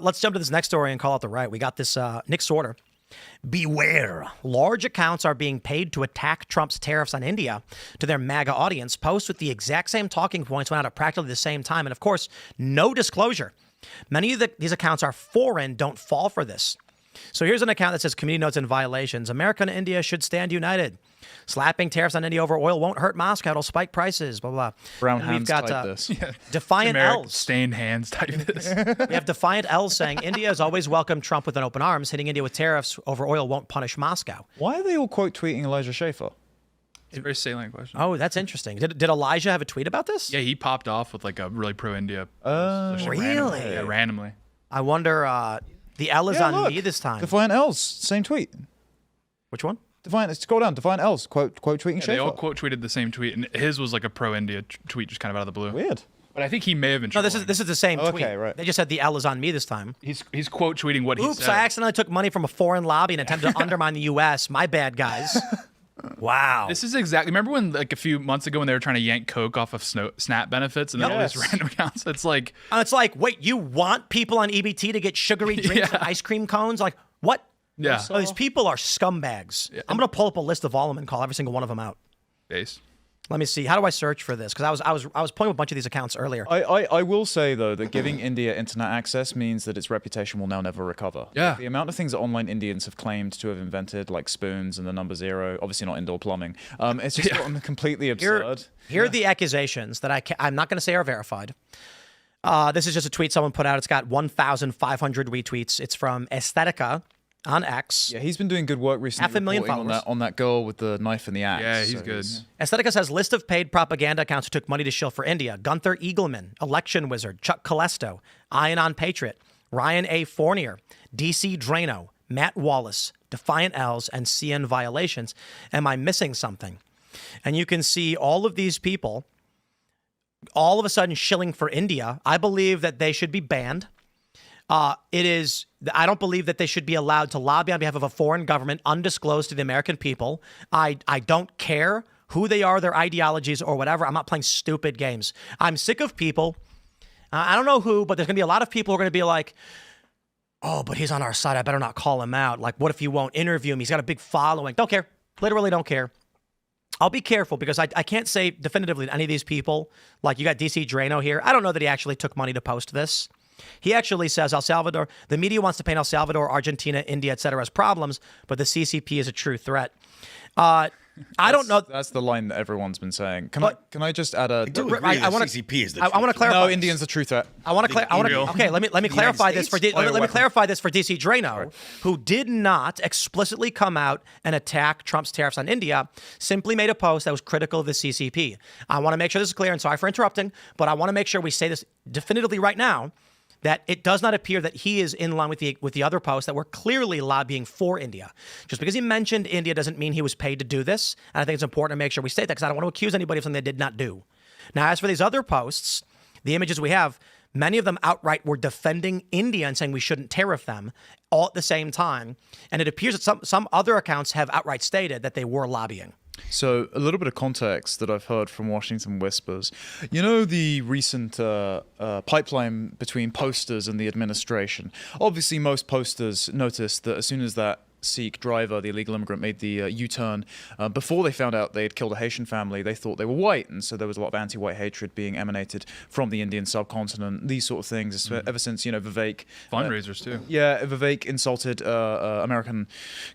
Let's jump to this next story and call out the right. We got this Nick Sorter. Beware. Large accounts are being paid to attack Trump's tariffs on India to their MAGA audience. Posts with the exact same talking points went out at practically the same time. And of course, no disclosure. Many of these accounts are foreign, don't fall for this. So here's an account that says community notes and violations. America and India should stand united. Slapping tariffs on India over oil won't hurt Moscow. It'll spike prices, blah, blah, blah. Brown and hands we've got, type this. Defiant L's. Stained hands type this. We have Defiant L's saying India has always welcomed Trump with an open arms. Hitting India with tariffs over oil won't punish Moscow. Why are they all quote tweeting Elijah Schaffer? It's a very salient question. Oh, that's interesting. Did Elijah have a tweet about this? Yeah, he popped off with like a really pro-India. Really? Randomly. I wonder, the L is on me this time. Defiant L's, same tweet. Which one? Defiant, scroll down. Defiant L's, quote tweeting Schaffer. They all quote tweeted the same tweet, and his was like a pro-India tweet, just kind of out of the blue. Weird. But I think he may have been. No, this is the same tweet. Okay, right. They just said the L is on me this time. He's quote tweeting what he said. Oops, I accidentally took money from a foreign lobby and attempted to undermine the U.S. My bad, guys. Wow. This is exactly. Remember when, like, a few months ago, when they were trying to yank Coke off of SNAP benefits and then all these random accounts? It's like, wait, you want people on EBT to get sugary drinks and ice cream cones? Like, what? yeah, Oh, these people are scumbags. Yeah. I'm gonna pull up a list of all of them and call every single one of them out. base. Let me see. How do I search for this? Because I was pulling up a bunch of these accounts earlier. I will say, though, that giving India internet access means that its reputation will now never recover. Yeah. The amount of things that online Indians have claimed to have invented, like spoons and the number 0, obviously not indoor plumbing, it's just gotten completely absurd. Here are the accusations that I'm not going to say are verified. This is just a tweet someone put out. It's got 1,500 retweets. It's from Aesthetica on X. Yeah, he's been doing good work recently. 500,000 followers. On that girl with the knife and the axe. Yeah, he's good. Aesthetica says list of paid propaganda accounts who took money to shill for India. Gunther Eagleman, Election Wizard, Chuck Calesto, Ion on Patriot, Ryan A. Fournier, DC Drano, Matt Wallace, Defiant L's, and CN Violations. Am I missing something? And you can see all of these people all of a sudden shilling for India. I believe that they should be banned. I don't believe that they should be allowed to lobby on behalf of a foreign government undisclosed to the American people. I don't care who they are, their ideologies, or whatever. I'm not playing stupid games. I'm sick of people. I don't know who, but there's going to be a lot of people who are going to be like, oh, but he's on our side. I better not call him out. Like, what if you won't interview him? He's got a big following. Don't care. Literally don't care. I'll be careful because I can't say definitively to any of these people. Like, you got DC Drano here. I don't know that he actually took money to post this. He actually says El Salvador, the media wants to paint El Salvador, Argentina, India, etc. as problems, but the CCP is a true threat. I don't know. That's the line that everyone's been saying. Can I just add a? I want to. CCP is the I want to clarify. No, Indians the true threat. I want to. Okay, let me clarify this for. Let me clarify this for DC Drano, who did not explicitly come out and attack Trump's tariffs on India. Simply made a post that was critical of the CCP. I want to make sure this is clear, and sorry for interrupting, but I want to make sure we say this definitively right now, that it does not appear that he is in line with the other posts that were clearly lobbying for India. Just because he mentioned India doesn't mean he was paid to do this. And I think it's important to make sure we state that because I don't want to accuse anybody of something they did not do. Now, as for these other posts, the images we have, many of them outright were defending India and saying we shouldn't tariff them all at the same time. And it appears that some other accounts have outright stated that they were lobbying. So a little bit of context that I've heard from Washington Whispers. You know the recent pipeline between posters and the administration? Obviously, most posters noticed that as soon as that Sikh driver, the illegal immigrant, made the U-turn, before they found out they had killed a Haitian family, they thought they were white. And so there was a lot of anti-white hatred being emanated from the Indian subcontinent, these sort of things, ever since, Vivek... Fundraisers, too. Yeah, Vivek insulted American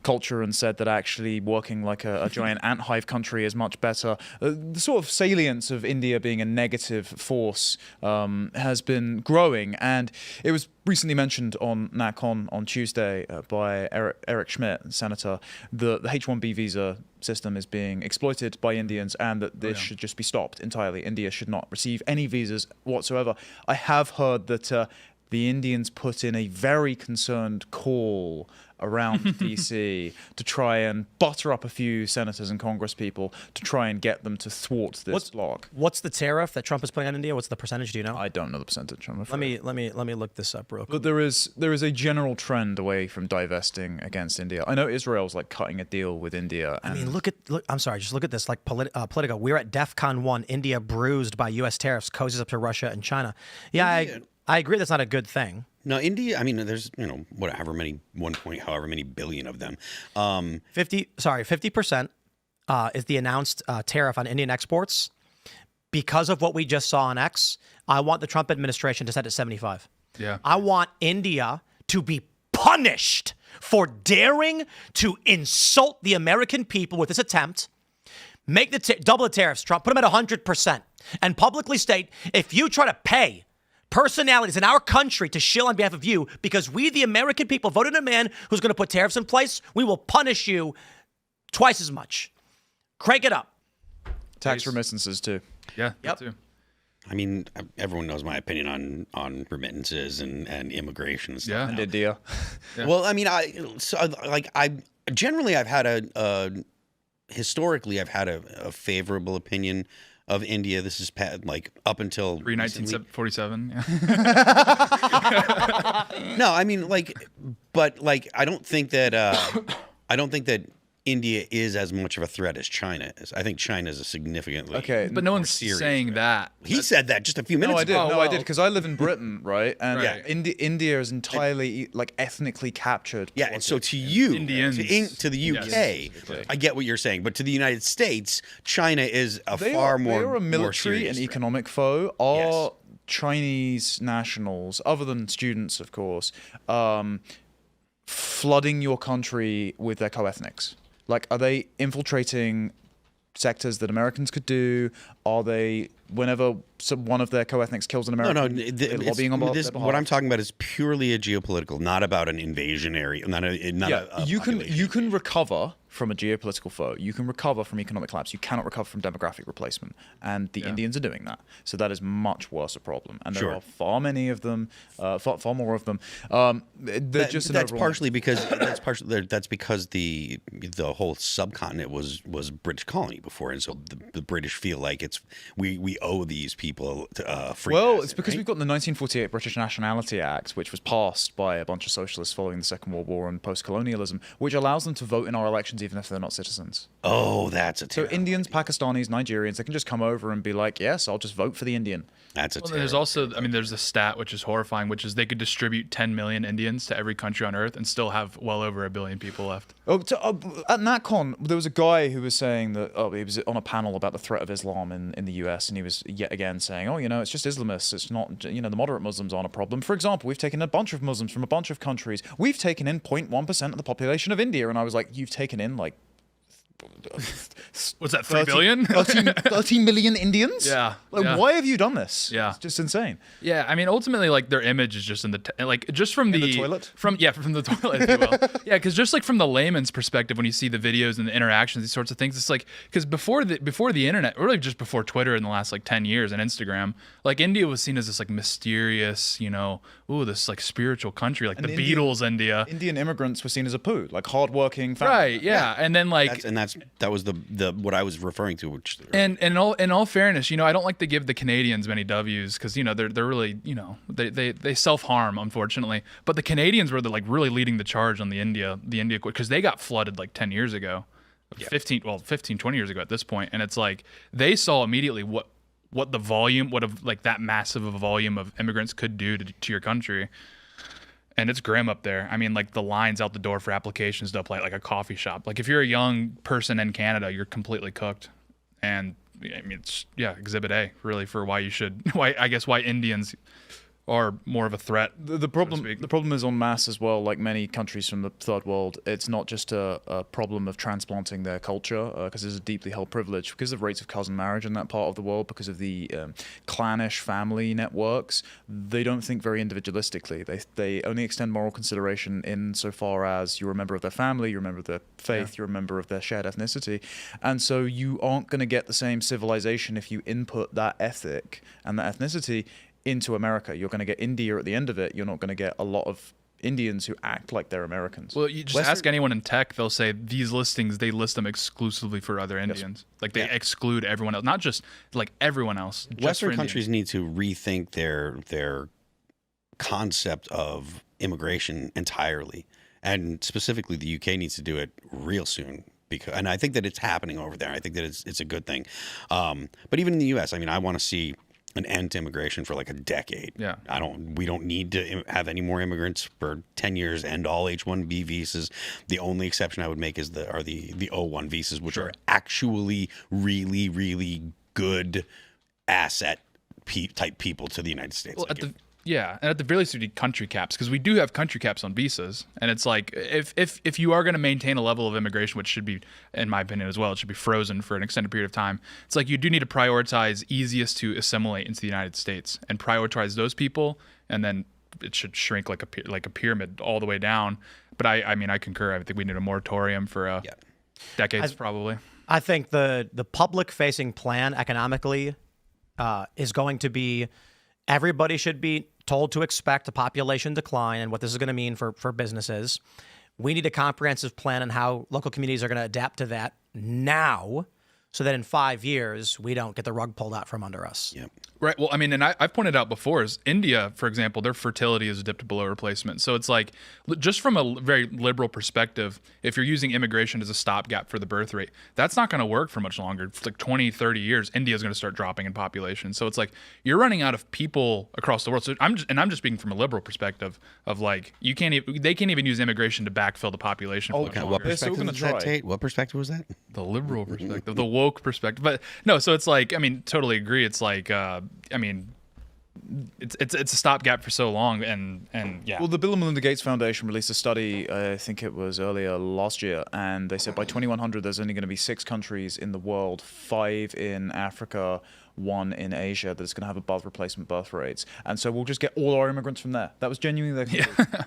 culture and said that actually working like a giant ant hive country is much better. The sort of salience of India being a negative force has been growing. And it was recently mentioned on NatCon on Tuesday by Eric Schmidt, senator, the H-1B visa system is being exploited by Indians and that this should just be stopped entirely. India should not receive any visas whatsoever. I have heard that the Indians put in a very concerned call around DC to try and butter up a few senators and Congress people to try and get them to thwart this block. What's the tariff that Trump is putting on India? What's the percentage? Do you know? I don't know the percentage. I'm Let me look this up real quick. But there is a general trend away from divesting against India. I know Israel's like cutting a deal with India. I mean, look. I'm sorry. Just look at this. Like Politico. We're at DEFCON 1. India bruised by U.S. tariffs. Cozies up to Russia and China. Yeah. I agree that's not a good thing. No, India. I mean, there's however many billion of them. 50% is the announced tariff on Indian exports. Because of what we just saw on X, I want the Trump administration to set it 75. Yeah. I want India to be punished for daring to insult the American people with this attempt. Make the double the tariffs, Trump. Put them at 100%. And publicly state, if you try to pay personalities in our country to shill on behalf of you because we, the American people, voted a man who's going to put tariffs in place, we will punish you twice as much. Crank it up. Tax remittances too. Yeah. Yep. That too. I mean, everyone knows my opinion on remittances and immigration and stuff. Yeah. now. And India. Well, I mean, generally I've had historically I've had a favorable opinion of India. This is like up until Pre-1947. Yeah. No, I mean, but I don't think that India is as much of a threat as China is. I think China is a significantly Okay. But no one's serious saying threat. that. He said that just a few minutes No, I did. ago. No, I did because I live in Britain, right? And Right. India is entirely ethnically captured. Yeah, and so to you, Indians. to the UK, I get what you're saying, but to the United States, China is a They far are, more they are a more military serious and threat. economic foe. Are Yes. Chinese nationals, other than students, of course, flooding your country with their co-ethnics? Like, are they infiltrating sectors that Americans could do? Are they, whenever one of their co-ethnics kills an No, American, no. they're lobbying on their What behalf? I'm talking about is purely a geopolitical, not about an invasion area. Not a you population. can recover from a geopolitical foe. You can recover from economic collapse. You cannot recover from demographic replacement, and the Indians are doing that. So that is much worse a problem, and there Sure. are far many of them, far more of them. They're just an That's overwhelming- partially because that's because the whole subcontinent was British colony before, and so the British feel like we owe these people free. Well, passage, it's because right? we've got the 1948 British Nationality Act, which was passed by a bunch of socialists following the Second World War and post-colonialism, which allows them to vote in our elections even if they're not citizens. Oh, that's a So terrible. Indians, Pakistanis, Nigerians, they can just come over and be like, yes, I'll just vote for the Indian. That's a Well, terrible. there's also, I mean, there's a stat which is horrifying, which is they could distribute 10 million Indians to every country on Earth and still have well over 1 billion people left. At NatCon, there was a guy who was saying that he was on a panel about the threat of Islam in the US, and he was yet again saying, it's just Islamists. It's not, the moderate Muslims aren't a problem. For example, we've taken a bunch of Muslims from a bunch of countries. We've taken in 0.1% of the population of India, and I was like, you've taken in like What's that, 3 billion? 13 million Indians? Yeah, Like, yeah. why have you done this? Yeah. It's just insane. Yeah, I mean, ultimately, like their image is just in the just from the toilet? from the toilet, if you will. Yeah, because just like from the layman's perspective, when you see the videos and the interactions, these sorts of things, it's like because before the internet, or really just before Twitter in the last like 10 years and Instagram, like India was seen as this like mysterious, this like spiritual country, like the Indian- Beatles, India. Indian immigrants were seen as a poo, like hardworking family. Right, yeah, and then like that was the what I was referring to, which And in all fairness, I don't like to give the Canadians many W's because they're really they self harm, unfortunately. But the Canadians were really leading the charge on the India because they got flooded like 10 years ago, 15 20 years ago at this point, and it's like they saw immediately what the volume, that massive of a volume of immigrants could do to your country. And it's grim up there. I mean, like the lines out the door for applications to apply, like a coffee shop. Like if you're a young person in Canada, you're completely cooked. And I mean, it's Exhibit A really for why Indians are more of a threat. The problem is en masse as well. Like many countries from the third world, it's not just a problem of transplanting their culture because it's a deeply held privilege because of rates of cousin marriage in that part of the world, because of the clannish family networks. They don't think very individualistically. They only extend moral consideration insofar as you're a member of their family, you're a member of their faith, you're a member of their shared ethnicity, and so you aren't going to get the same civilization if you input that ethic and that ethnicity into America. You're going to get India at the end of it. You're not going to get a lot of Indians who act like they're Americans. Well, you just ask anyone in tech, they'll say these listings, they list them exclusively for other Indians. Like they exclude everyone else, not just like everyone else. Just Western for countries Indians. need to rethink their concept of immigration entirely, and specifically the UK needs to do it real soon. And I think that it's happening over there. I think that it's a good thing. But even in the US, I mean, I want to see an end to immigration for like a decade. Yeah. We don't need to have any more immigrants for 10 years, and all H-1B visas. The only exception I would make is the O-1 visas, which are actually really, really good asset type people to the United States. Well, and at the very least, we need country caps, because we do have country caps on visas, and it's like if you are going to maintain a level of immigration, which should be, in my opinion as well, it should be frozen for an extended period of time. It's like you do need to prioritize easiest to assimilate into the United States and prioritize those people, and then it should shrink like a pyramid all the way down. But I mean, I concur. I think we need a moratorium for decades probably. I think the public-facing plan economically is going to be, everybody should be told to expect a population decline and what this is going to mean for businesses. We need a comprehensive plan on how local communities are going to adapt to that now, so that in 5 years we don't get the rug pulled out from under us. Yep. Right. Well, I mean, and I've pointed out before, is India, for example, their fertility is dipped below replacement. So it's like, just from a very liberal perspective, if you're using immigration as a stopgap for the birth rate, that's not going to work for much longer. It's like 20, 30 years, India is going to start dropping in population. So it's like, you're running out of people across the world. So I'm just speaking from a liberal perspective of like, they can't even use immigration to backfill the population. For Okay, what perspective was that, Tate? What perspective was that? The liberal perspective, the woke perspective. But no, so it's like, I mean, totally agree. It's like, I mean, it's a stopgap for so long, and yeah. Well, the Bill and Melinda Gates Foundation released a study, I think it was earlier last year, and they said by 2100 there's only going to be 6 countries in the world, 5 in Africa, 1 in Asia, that's going to have above replacement birth rates, and so we'll just get all our immigrants from there. That was genuinely their conclusion.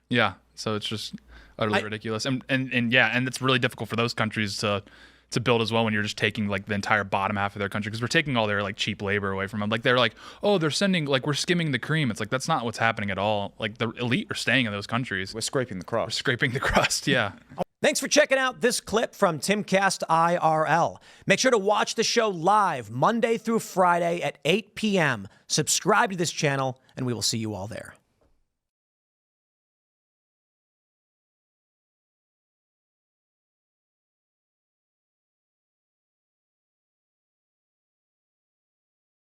Yeah. So it's just utterly ridiculous, and it's really difficult for those countries to build as well, when you're just taking like the entire bottom half of their country, because we're taking all their like cheap labor away from them. Like they're like, oh, they're sending, like, we're skimming the cream. It's like, that's not what's happening at all. Like the elite are staying in those countries. We're scraping the crust. We're scraping the crust. Yeah. Thanks for checking out this clip from Timcast IRL. Make sure to watch the show live Monday through Friday at 8 p.m. Subscribe to this channel, and we will see you all there.